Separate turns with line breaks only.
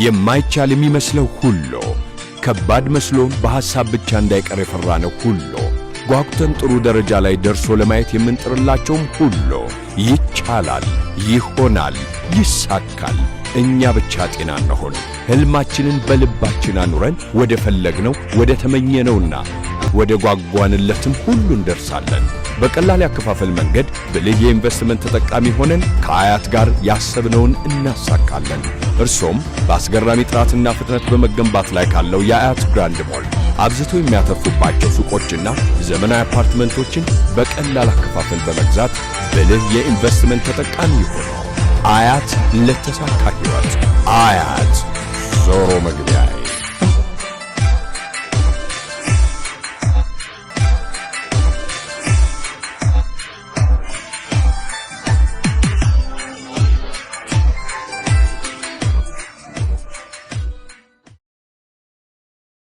የማይቻል የሚመስለው ሁሉ ከባድ መስሎ በሐሳብ ብቻ እንዳይቀር የፈራነው ሁሉ ጓጉተን ጥሩ ደረጃ ላይ ደርሶ ለማየት የምንጥርላቸውም ሁሉ ይቻላል፣ ይሆናል፣ ይሳካል። እኛ ብቻ ጤና እንሆን። ሕልማችንን በልባችን አኑረን ወደ ፈለግነው ወደ ተመኘነውና ወደ ጓጓንለትም ሁሉ እንደርሳለን። በቀላል ያከፋፈል መንገድ ብልህ የኢንቨስትመንት ተጠቃሚ ሆነን ከአያት ጋር ያሰብነውን እናሳካለን። እርሶም በአስገራሚ ጥራትና ፍጥነት በመገንባት ላይ ካለው የአያት ግራንድ ሞል አብዝተው የሚያተርፉባቸው ሱቆችና ዘመናዊ አፓርትመንቶችን በቀላል አከፋፈል በመግዛት ብልህ የኢንቨስትመንት ተጠቃሚ ይሆኑ። አያት ለተሳካ ሕይወት። አያት